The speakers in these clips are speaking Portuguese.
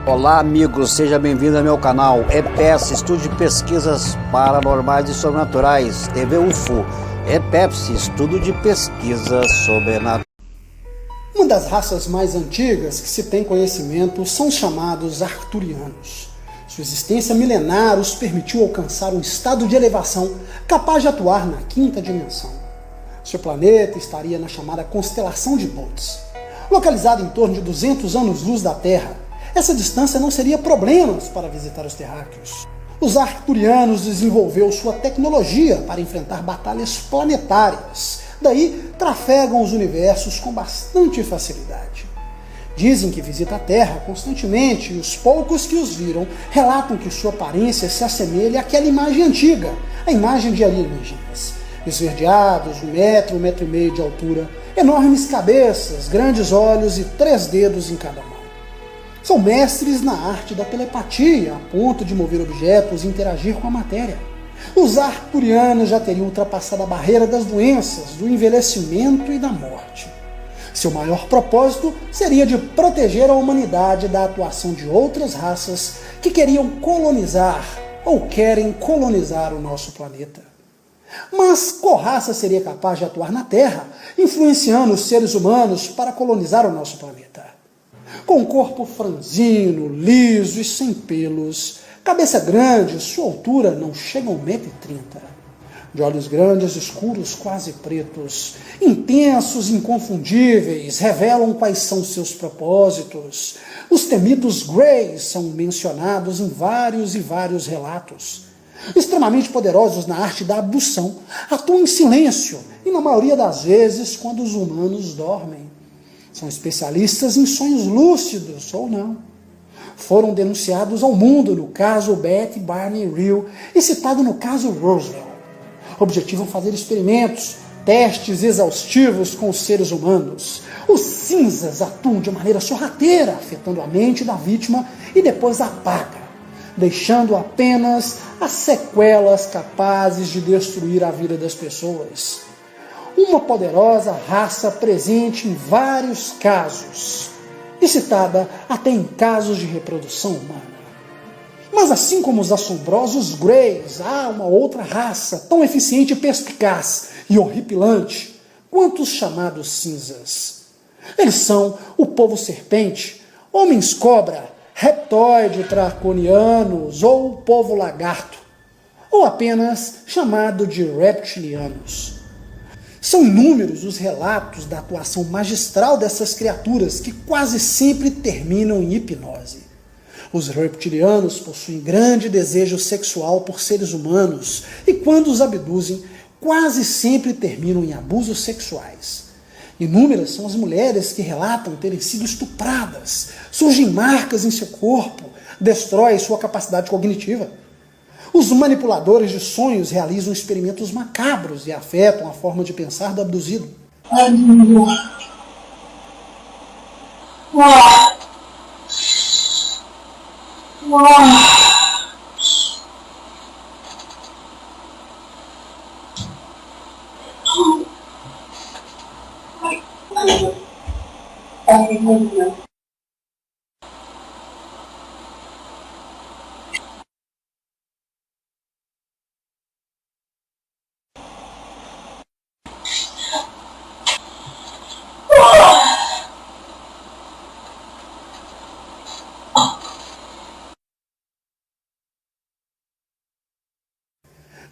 Olá amigos, seja bem-vindo ao meu canal EPS, Estudo de Pesquisas Paranormais e Sobrenaturais, TV UFO, EPEPS, Estudo de Pesquisas Sobrenaturais. Uma das raças mais antigas que se tem conhecimento são os chamados arcturianos. Sua existência milenar os permitiu alcançar um estado de elevação capaz de atuar na quinta dimensão. Seu planeta estaria na chamada constelação de Bootes. Localizado em torno de 200 anos-luz da Terra, essa distância não seria problemas para visitar os terráqueos. Os arcturianos desenvolveram sua tecnologia para enfrentar batalhas planetárias. Daí, trafegam os universos com bastante facilidade. Dizem que visita a Terra constantemente e os poucos que os viram relatam que sua aparência se assemelha àquela imagem antiga, a imagem de alienígenas. Esverdeados, 1 metro, 1,5 metro de altura, enormes cabeças, grandes olhos e 3 dedos em cada mão. São mestres na arte da telepatia, a ponto de mover objetos e interagir com a matéria. Os arcturianos já teriam ultrapassado a barreira das doenças, do envelhecimento e da morte. Seu maior propósito seria de proteger a humanidade da atuação de outras raças que queriam colonizar ou querem colonizar o nosso planeta. Mas qual raça seria capaz de atuar na Terra, influenciando os seres humanos para colonizar o nosso planeta? Com um corpo franzino, liso e sem pelos, cabeça grande, sua altura não chega a 1,30 m. De olhos grandes, escuros, quase pretos, intensos, inconfundíveis, revelam quais são seus propósitos. Os temidos Greys são mencionados em vários e vários relatos. Extremamente poderosos na arte da abdução, atuam em silêncio e, na maioria das vezes, quando os humanos dormem. São especialistas em sonhos lúcidos, ou não. Foram denunciados ao mundo no caso Betty Barney Hill e citado no caso Roswell. Objetivam fazer experimentos, testes exaustivos com os seres humanos. Os cinzas atuam de maneira sorrateira, afetando a mente da vítima e depois apaga, deixando apenas as sequelas capazes de destruir a vida das pessoas. Uma poderosa raça presente em vários casos, e citada até em casos de reprodução humana. Mas assim como os assombrosos Greys, há uma outra raça tão eficiente e perspicaz e horripilante quanto os chamados cinzas. Eles são o povo serpente, homens cobra, reptoide draconianos ou o povo lagarto, ou apenas chamado de reptilianos. São inúmeros os relatos da atuação magistral dessas criaturas que quase sempre terminam em hipnose. Os reptilianos possuem grande desejo sexual por seres humanos e quando os abduzem, quase sempre terminam em abusos sexuais. Inúmeras são as mulheres que relatam terem sido estupradas, surgem marcas em seu corpo, destrói sua capacidade cognitiva. Os manipuladores de sonhos realizam experimentos macabros e afetam a forma de pensar do abduzido.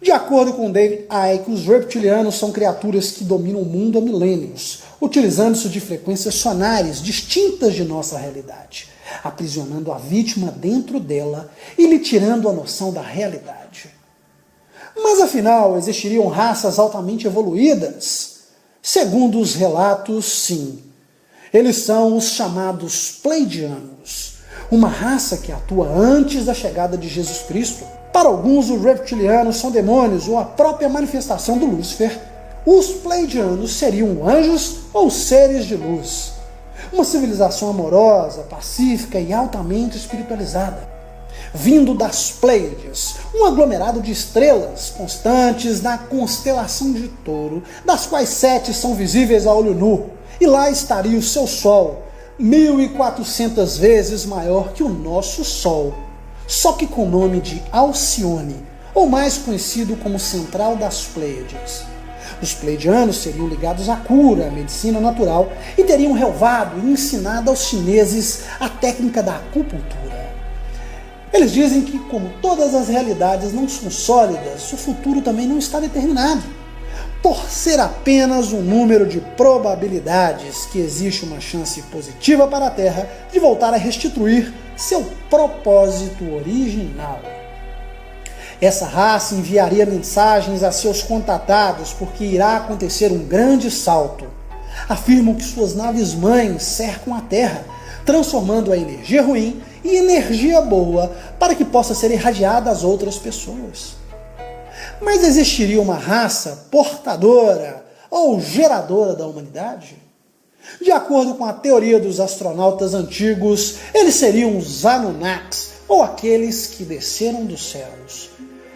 De acordo com David Icke, os reptilianos são criaturas que dominam o mundo há milênios, utilizando-se de frequências sonares distintas de nossa realidade, aprisionando a vítima dentro dela e lhe tirando a noção da realidade. Mas afinal, existiriam raças altamente evoluídas? Segundo os relatos, sim. Eles são os chamados Pleiadianos, uma raça que atua antes da chegada de Jesus Cristo. Para alguns, os reptilianos são demônios ou a própria manifestação do Lúcifer. Os Pleiadianos seriam anjos ou seres de luz. Uma civilização amorosa, pacífica e altamente espiritualizada. Vindo das Pleiades, um aglomerado de estrelas constantes na constelação de Touro, das quais 7 são visíveis a olho nu, e lá estaria o seu Sol, 1.400 vezes maior que o nosso Sol, só que com o nome de Alcione, ou mais conhecido como Central das Pleiades. Os pleiadianos seriam ligados à cura, à medicina natural, e teriam relevado e ensinado aos chineses a técnica da acupuntura. Eles dizem que, como todas as realidades não são sólidas, o futuro também não está determinado. Por ser apenas um número de probabilidades que existe uma chance positiva para a Terra de voltar a restituir seu propósito original. Essa raça enviaria mensagens a seus contatados porque irá acontecer um grande salto. Afirmam que suas naves-mães cercam a Terra, transformando a energia ruim em energia boa para que possa ser irradiada às outras pessoas. Mas existiria uma raça portadora ou geradora da humanidade? De acordo com a teoria dos astronautas antigos, eles seriam os Anunnakis, ou aqueles que desceram dos céus.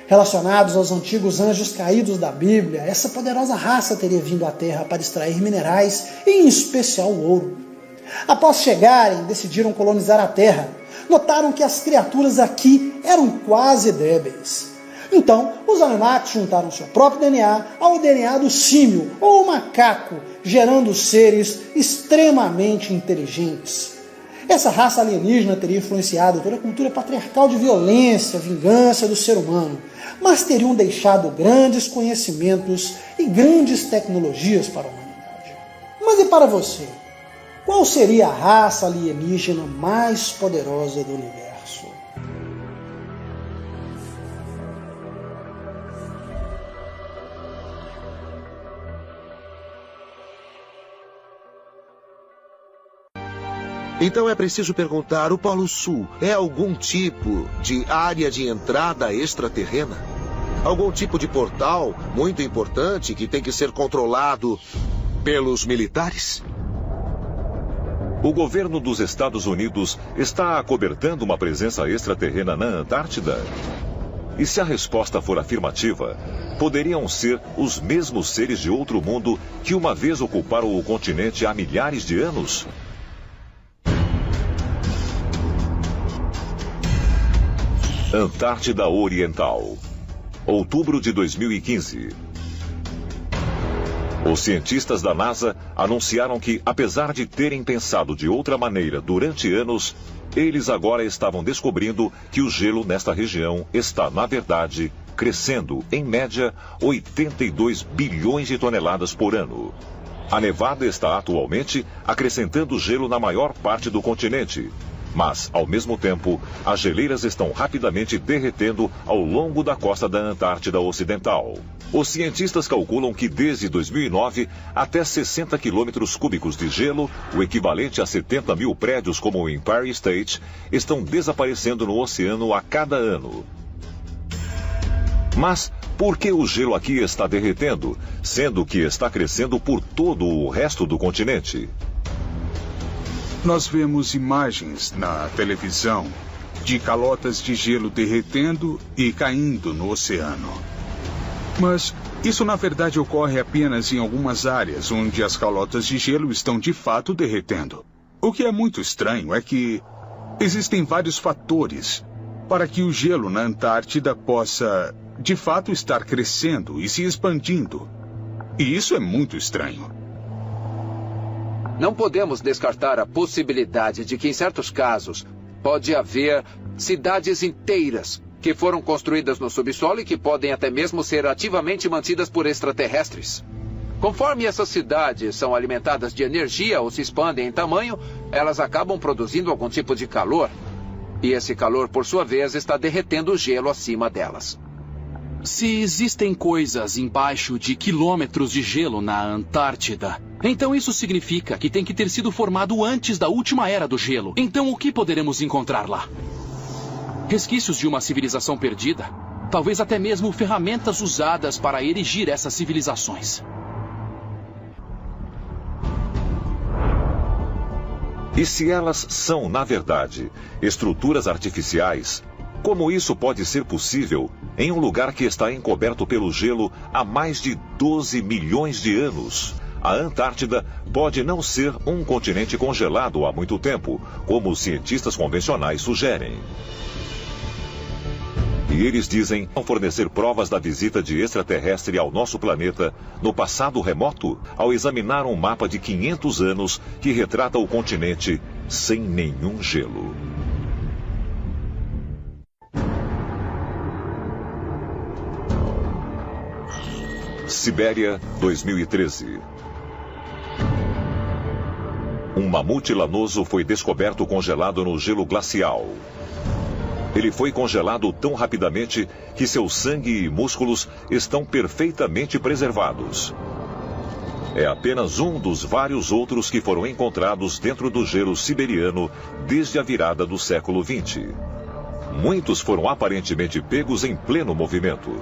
Relacionados aos antigos anjos caídos da Bíblia, essa poderosa raça teria vindo à Terra para extrair minerais, em especial o ouro. Após chegarem, decidiram colonizar a Terra. Notaram que as criaturas aqui eram quase débeis. Então, os Anunnakis juntaram seu próprio DNA ao DNA do símio ou macaco, gerando seres extremamente inteligentes. Essa raça alienígena teria influenciado toda a cultura patriarcal de violência, vingança do ser humano, mas teriam deixado grandes conhecimentos e grandes tecnologias para a humanidade. Mas e para você? Qual seria a raça alienígena mais poderosa do universo? Então é preciso perguntar, o Polo Sul é algum tipo de área de entrada extraterrena? Algum tipo de portal muito importante que tem que ser controlado pelos militares? O governo dos Estados Unidos está acobertando uma presença extraterrena na Antártida? E se a resposta for afirmativa, poderiam ser os mesmos seres de outro mundo que uma vez ocuparam o continente há milhares de anos? Antártida Oriental, outubro de 2015. Os cientistas da NASA anunciaram que, apesar de terem pensado de outra maneira durante anos, eles agora estavam descobrindo que o gelo nesta região está, na verdade, crescendo, em média, 82 bilhões de toneladas por ano. A nevada está atualmente acrescentando gelo na maior parte do continente. Mas, ao mesmo tempo, as geleiras estão rapidamente derretendo ao longo da costa da Antártida Ocidental. Os cientistas calculam que desde 2009, até 60 quilômetros cúbicos de gelo, o equivalente a 70 mil prédios como o Empire State, estão desaparecendo no oceano a cada ano. Mas por que o gelo aqui está derretendo, sendo que está crescendo por todo o resto do continente? Nós vemos imagens na televisão de calotas de gelo derretendo e caindo no oceano. Mas isso na verdade ocorre apenas em algumas áreas onde as calotas de gelo estão de fato derretendo. O que é muito estranho é que existem vários fatores para que o gelo na Antártida possa de fato estar crescendo e se expandindo. E isso é muito estranho. Não podemos descartar a possibilidade de que, em certos casos, pode haver cidades inteiras que foram construídas no subsolo e que podem até mesmo ser ativamente mantidas por extraterrestres. Conforme essas cidades são alimentadas de energia ou se expandem em tamanho, elas acabam produzindo algum tipo de calor. E esse calor, por sua vez, está derretendo o gelo acima delas. Se existem coisas embaixo de quilômetros de gelo na Antártida, então isso significa que tem que ter sido formado antes da última era do gelo. Então o que poderemos encontrar lá? Resquícios de uma civilização perdida? Talvez até mesmo ferramentas usadas para erigir essas civilizações. E se elas são, na verdade, estruturas artificiais, como isso pode ser possível em um lugar que está encoberto pelo gelo há mais de 12 milhões de anos? a Antártida pode não ser um continente congelado há muito tempo, como os cientistas convencionais sugerem. E eles dizem fornecer provas da visita de extraterrestre ao nosso planeta no passado remoto, ao examinar um mapa de 500 anos que retrata o continente sem nenhum gelo. Sibéria, 2013. Um mamute lanoso foi descoberto congelado no gelo glacial. Ele foi congelado tão rapidamente que seu sangue e músculos estão perfeitamente preservados. É apenas um dos vários outros que foram encontrados dentro do gelo siberiano desde a virada do século XX. Muitos foram aparentemente pegos em pleno movimento.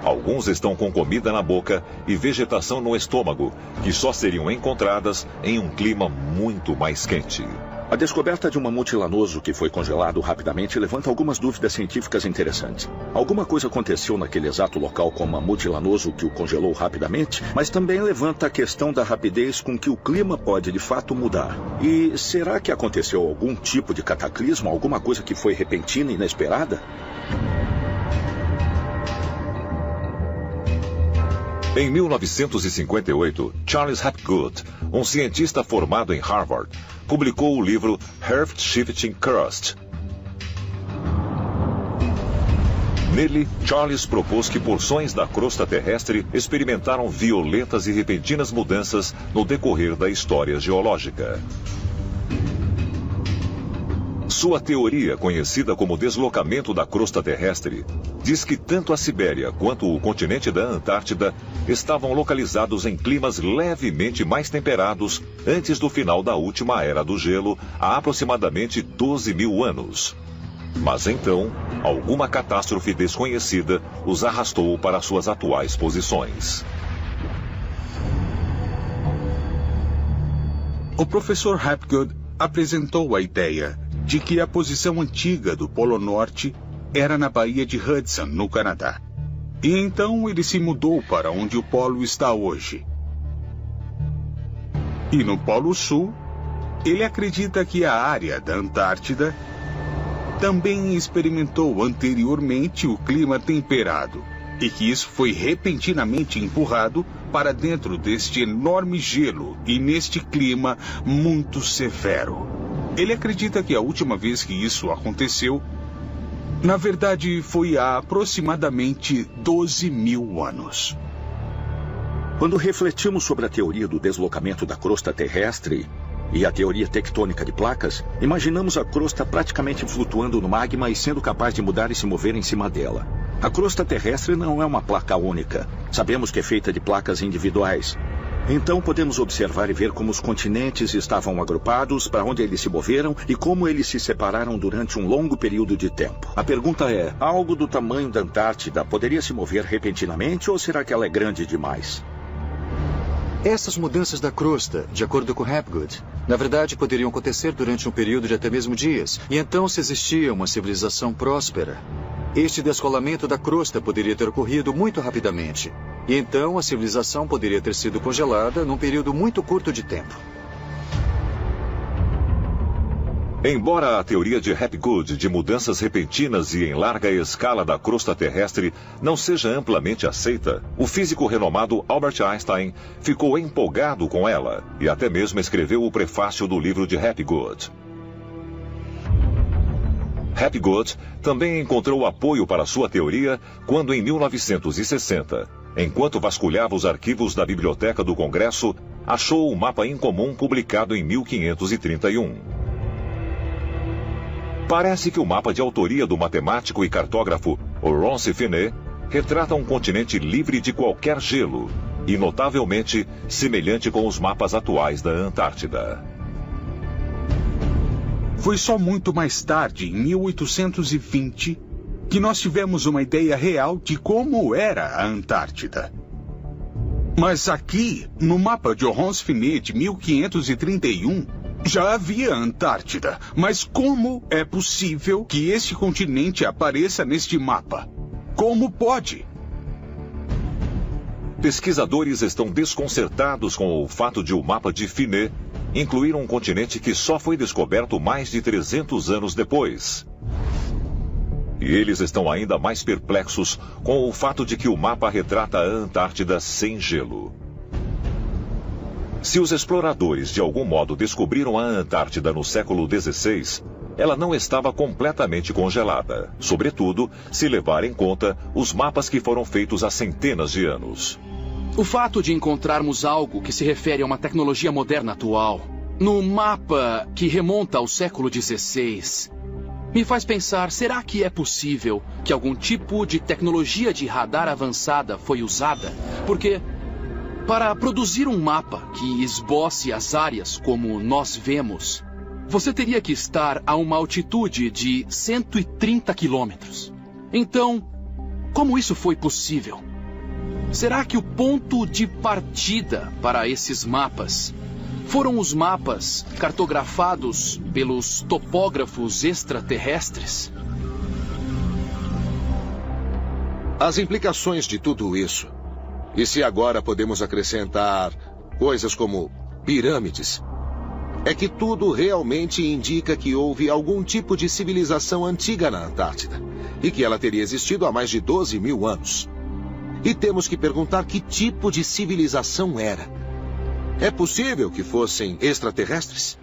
Alguns estão com comida na boca e vegetação no estômago, que só seriam encontradas em um clima muito mais quente. A descoberta de um mamute lanoso que foi congelado rapidamente levanta algumas dúvidas científicas interessantes. Alguma coisa aconteceu naquele exato local com o mamute lanoso que o congelou rapidamente, mas também levanta a questão da rapidez com que o clima pode de fato mudar. E será que aconteceu algum tipo de cataclismo, alguma coisa que foi repentina e inesperada? Em 1958, Charles Hapgood, um cientista formado em Harvard, publicou o livro Earth Shifting Crust. Nele, Charles propôs que porções da crosta terrestre experimentaram violentas e repentinas mudanças no decorrer da história geológica. Sua teoria, conhecida como deslocamento da crosta terrestre, diz que tanto a Sibéria quanto o continente da Antártida estavam localizados em climas levemente mais temperados antes do final da última era do gelo, há aproximadamente 12 mil anos. Mas então, alguma catástrofe desconhecida os arrastou para suas atuais posições. O professor Hapgood apresentou a ideia de que a posição antiga do Polo Norte era na Baía de Hudson, no Canadá. E então ele se mudou para onde o Polo está hoje. E no Polo Sul, ele acredita que a área da Antártida também experimentou anteriormente o clima temperado e que isso foi repentinamente empurrado para dentro deste enorme gelo e neste clima muito severo. Ele acredita que a última vez que isso aconteceu, na verdade, foi há aproximadamente 12 mil anos. Quando refletimos sobre a teoria do deslocamento da crosta terrestre e a teoria tectônica de placas, imaginamos a crosta praticamente flutuando no magma e sendo capaz de mudar e se mover em cima dela. A crosta terrestre não é uma placa única. Sabemos que é feita de placas individuais. Então podemos observar e ver como os continentes estavam agrupados, para onde eles se moveram e como eles se separaram durante um longo período de tempo. A pergunta é, algo do tamanho da Antártida poderia se mover repentinamente ou será que ela é grande demais? Essas mudanças da crosta, de acordo com Hapgood, na verdade poderiam acontecer durante um período de até mesmo dias. E então, se existia uma civilização próspera, este descolamento da crosta poderia ter ocorrido muito rapidamente. E então a civilização poderia ter sido congelada num período muito curto de tempo. Embora a teoria de Hapgood de mudanças repentinas e em larga escala da crosta terrestre não seja amplamente aceita, o físico renomado Albert Einstein ficou empolgado com ela e até mesmo escreveu o prefácio do livro de Hapgood. Hapgood também encontrou apoio para sua teoria quando, em 1960, enquanto vasculhava os arquivos da Biblioteca do Congresso, achou o mapa incomum publicado em 1531. Parece que o mapa de autoria do matemático e cartógrafo Laurence Finet retrata um continente livre de qualquer gelo e notavelmente semelhante com os mapas atuais da Antártida. Foi só muito mais tarde, em 1820, que nós tivemos uma ideia real de como era a Antártida. Mas aqui, no mapa de Laurence Finet de 1531, já havia Antártida. Mas como é possível que este continente apareça neste mapa? Como pode? Pesquisadores estão desconcertados com o fato de o mapa de Finney incluir um continente que só foi descoberto mais de 300 anos depois. E eles estão ainda mais perplexos com o fato de que o mapa retrata a Antártida sem gelo. Se os exploradores de algum modo descobriram a Antártida no século XVI, ela não estava completamente congelada, sobretudo se levar em conta os mapas que foram feitos há centenas de anos. O fato de encontrarmos algo que se refere a uma tecnologia moderna atual, no mapa que remonta ao século XVI, me faz pensar, será que é possível que algum tipo de tecnologia de radar avançada foi usada? Porque, para produzir um mapa que esboce as áreas como nós vemos, você teria que estar a uma altitude de 130 quilômetros. Então, como isso foi possível? Será que o ponto de partida para esses mapas foram os mapas cartografados pelos topógrafos extraterrestres? As implicações de tudo isso, e se agora podemos acrescentar coisas como pirâmides, é que tudo realmente indica que houve algum tipo de civilização antiga na Antártida e que ela teria existido há mais de 12 mil anos. E temos que perguntar que tipo de civilização era. É possível que fossem extraterrestres?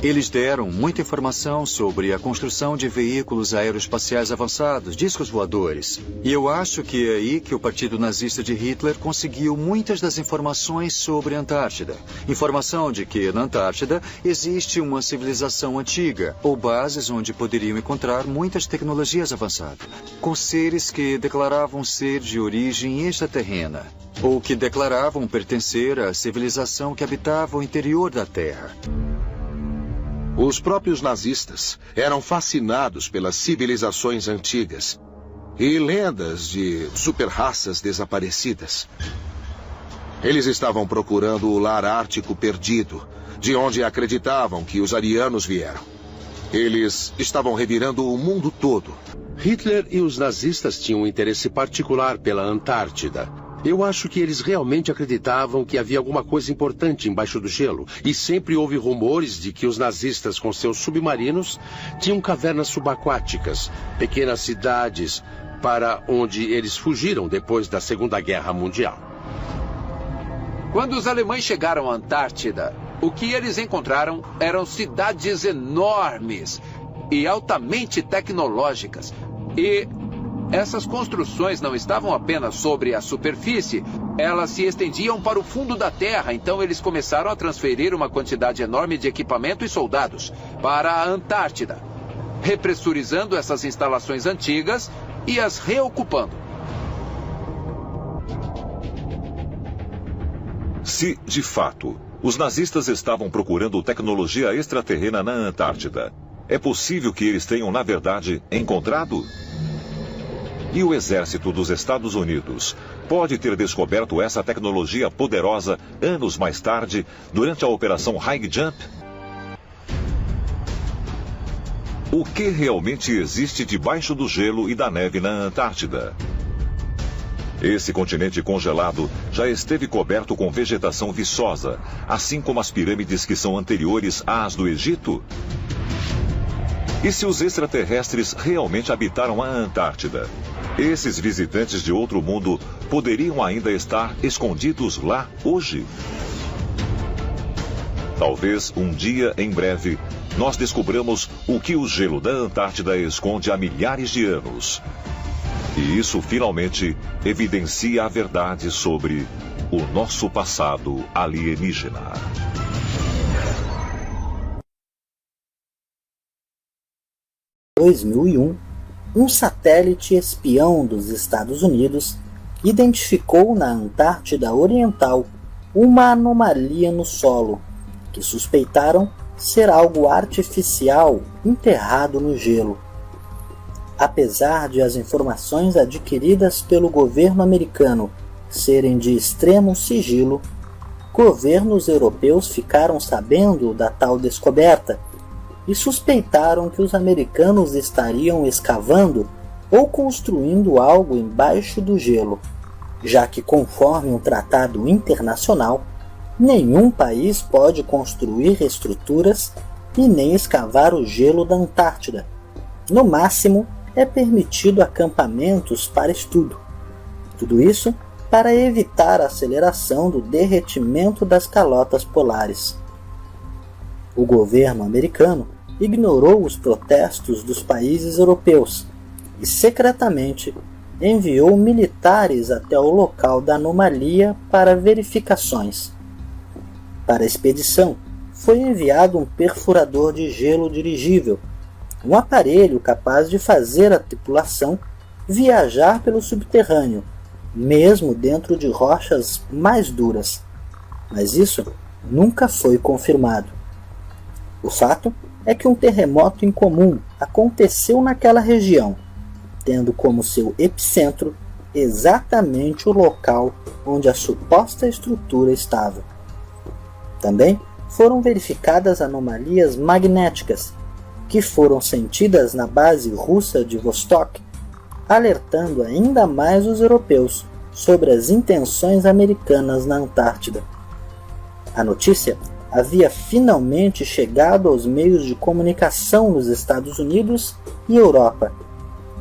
Eles deram muita informação sobre a construção de veículos aeroespaciais avançados, discos voadores. E eu acho que é aí que o Partido Nazista de Hitler conseguiu muitas das informações sobre a Antártida. Informação de que na Antártida existe uma civilização antiga, ou bases onde poderiam encontrar muitas tecnologias avançadas, com seres que declaravam ser de origem extraterrena, ou que declaravam pertencer à civilização que habitava o interior da Terra. Os próprios nazistas eram fascinados pelas civilizações antigas e lendas de super-raças desaparecidas. Eles estavam procurando o lar ártico perdido, de onde acreditavam que os arianos vieram. Eles estavam revirando o mundo todo. Hitler e os nazistas tinham um interesse particular pela Antártida. Eu acho que eles realmente acreditavam que havia alguma coisa importante embaixo do gelo. E sempre houve rumores de que os nazistas, com seus submarinos, tinham cavernas subaquáticas, pequenas cidades, para onde eles fugiram depois da Segunda Guerra Mundial. Quando os alemães chegaram à Antártida, o que eles encontraram eram cidades enormes e altamente tecnológicas. E essas construções não estavam apenas sobre a superfície, elas se estendiam para o fundo da Terra. Então eles começaram a transferir uma quantidade enorme de equipamento e soldados para a Antártida, repressurizando essas instalações antigas e as reocupando. Se, de fato, os nazistas estavam procurando tecnologia extraterrena na Antártida, é possível que eles tenham, na verdade, encontrado? E o exército dos Estados Unidos pode ter descoberto essa tecnologia poderosa anos mais tarde, durante a Operação High Jump? O que realmente existe debaixo do gelo e da neve na Antártida? Esse continente congelado já esteve coberto com vegetação viçosa, assim como as pirâmides que são anteriores às do Egito? E se os extraterrestres realmente habitaram a Antártida? Esses visitantes de outro mundo poderiam ainda estar escondidos lá hoje? Talvez um dia, em breve, nós descobramos o que o gelo da Antártida esconde há milhares de anos. E isso finalmente evidencia a verdade sobre o nosso passado alienígena. Em 2001, um satélite espião dos Estados Unidos identificou na Antártida Oriental uma anomalia no solo, que suspeitaram ser algo artificial enterrado no gelo. Apesar de as informações adquiridas pelo governo americano serem de extremo sigilo, governos europeus ficaram sabendo da tal descoberta e suspeitaram que os americanos estariam escavando ou construindo algo embaixo do gelo, já que, conforme um tratado internacional, nenhum país pode construir estruturas e nem escavar o gelo da Antártida. No máximo, é permitido acampamentos para estudo. Tudo isso para evitar a aceleração do derretimento das calotas polares. O governo americano ignorou os protestos dos países europeus e secretamente enviou militares até o local da anomalia para verificações. Para a expedição, foi enviado um perfurador de gelo dirigível, um aparelho capaz de fazer a tripulação viajar pelo subterrâneo, mesmo dentro de rochas mais duras. Mas isso nunca foi confirmado. O fato é que um terremoto incomum aconteceu naquela região, tendo como seu epicentro exatamente o local onde a suposta estrutura estava. Também foram verificadas anomalias magnéticas, que foram sentidas na base russa de Vostok, alertando ainda mais os europeus sobre as intenções americanas na Antártida. A notícia havia finalmente chegado aos meios de comunicação nos Estados Unidos e Europa,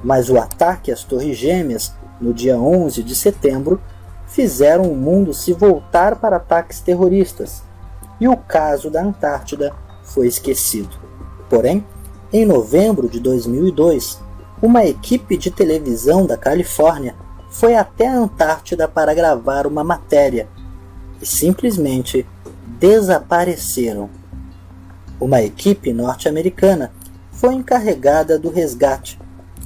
mas o ataque às Torres Gêmeas, no dia 11 de setembro, fizeram o mundo se voltar para ataques terroristas, e o caso da Antártida foi esquecido. Porém, em novembro de 2002, uma equipe de televisão da Califórnia foi até a Antártida para gravar uma matéria e simplesmente desapareceram. Uma equipe norte-americana foi encarregada do resgate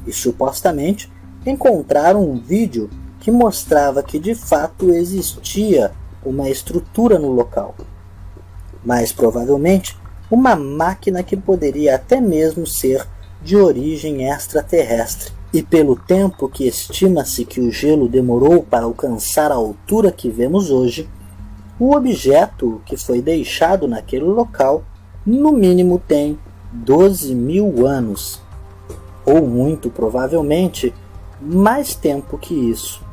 e supostamente encontraram um vídeo que mostrava que de fato existia uma estrutura no local. Mais provavelmente, uma máquina que poderia até mesmo ser de origem extraterrestre. E pelo tempo que estima-se que o gelo demorou para alcançar a altura que vemos hoje, o objeto que foi deixado naquele local, no mínimo tem 12.000 anos, ou muito provavelmente mais tempo que isso.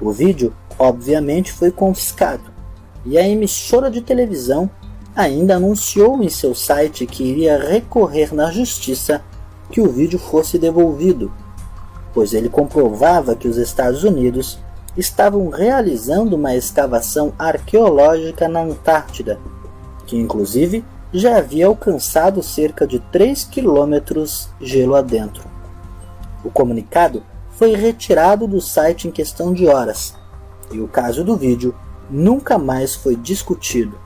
O vídeo, obviamente, foi confiscado, e a emissora de televisão ainda anunciou em seu site que iria recorrer na justiça que o vídeo fosse devolvido, pois ele comprovava que os Estados Unidos estavam realizando uma escavação arqueológica na Antártida, que inclusive já havia alcançado cerca de 3 quilômetros gelo adentro. O comunicado foi retirado do site em questão de horas, e o caso do vídeo nunca mais foi discutido.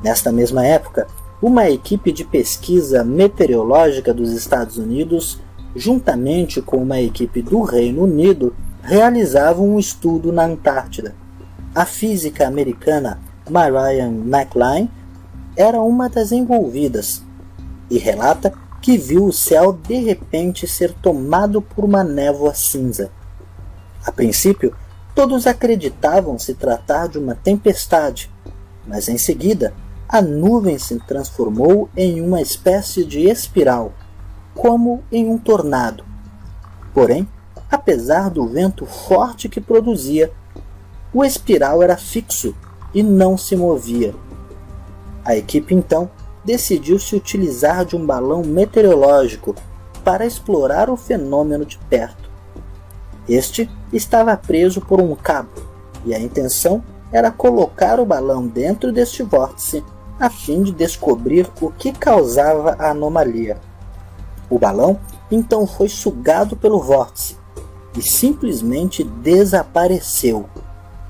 Nesta mesma época, uma equipe de pesquisa meteorológica dos Estados Unidos, juntamente com uma equipe do Reino Unido, realizavam um estudo na Antártida. A física americana Marianne McLean era uma das envolvidas e relata que viu o céu de repente ser tomado por uma névoa cinza. A princípio, todos acreditavam se tratar de uma tempestade, mas em seguida a nuvem se transformou em uma espécie de espiral, como em um tornado. Porém, apesar do vento forte que produzia, o espiral era fixo e não se movia. A equipe então decidiu se utilizar de um balão meteorológico para explorar o fenômeno de perto. Este estava preso por um cabo, e a intenção era colocar o balão dentro deste vórtice a fim de descobrir o que causava a anomalia. O balão então foi sugado pelo vórtice e simplesmente desapareceu.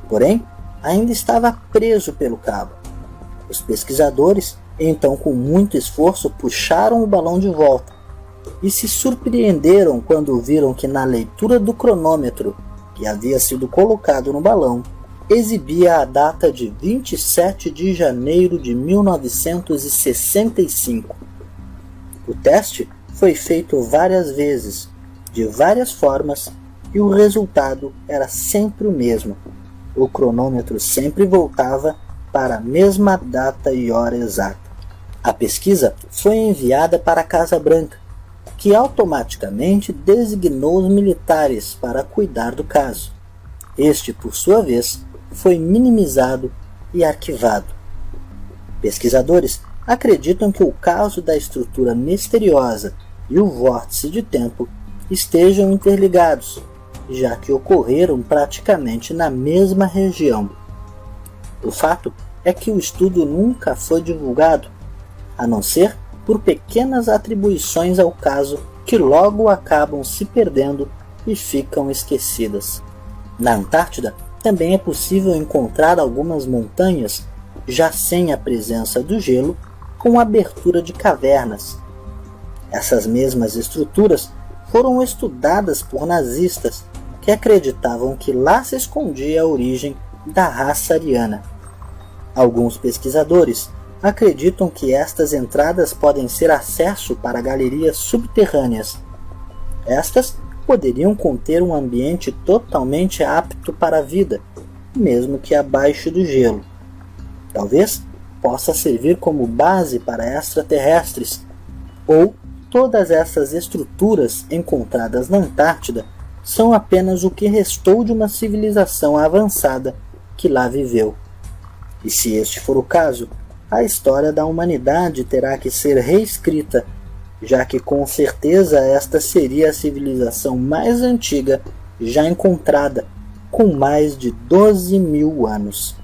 Porém, ainda estava preso pelo cabo. Os pesquisadores, então com muito esforço, puxaram o balão de volta e se surpreenderam quando viram que na leitura do cronômetro que havia sido colocado no balão, exibia a data de 27 de janeiro de 1965. O teste foi feito várias vezes, de várias formas, e o resultado era sempre o mesmo. O cronômetro sempre voltava para a mesma data e hora exata. A pesquisa foi enviada para a Casa Branca, que automaticamente designou os militares para cuidar do caso. Este, por sua vez, foi minimizado e arquivado. Pesquisadores acreditam que o caso da estrutura misteriosa e o vórtice de tempo estejam interligados, já que ocorreram praticamente na mesma região. O fato é que o estudo nunca foi divulgado, a não ser por pequenas atribuições ao caso que logo acabam se perdendo e ficam esquecidas. Na Antártida também é possível encontrar algumas montanhas já sem a presença do gelo, com abertura de cavernas. Essas mesmas estruturas foram estudadas por nazistas que acreditavam que lá se escondia a origem da raça ariana. Alguns pesquisadores acreditam que estas entradas podem ser acesso para galerias subterrâneas. Estas poderiam conter um ambiente totalmente apto para a vida, mesmo que abaixo do gelo. Talvez possa servir como base para extraterrestres, ou todas essas estruturas encontradas na Antártida são apenas o que restou de uma civilização avançada que lá viveu. E se este for o caso, a história da humanidade terá que ser reescrita, já que com certeza esta seria a civilização mais antiga já encontrada, com mais de 12.000 anos.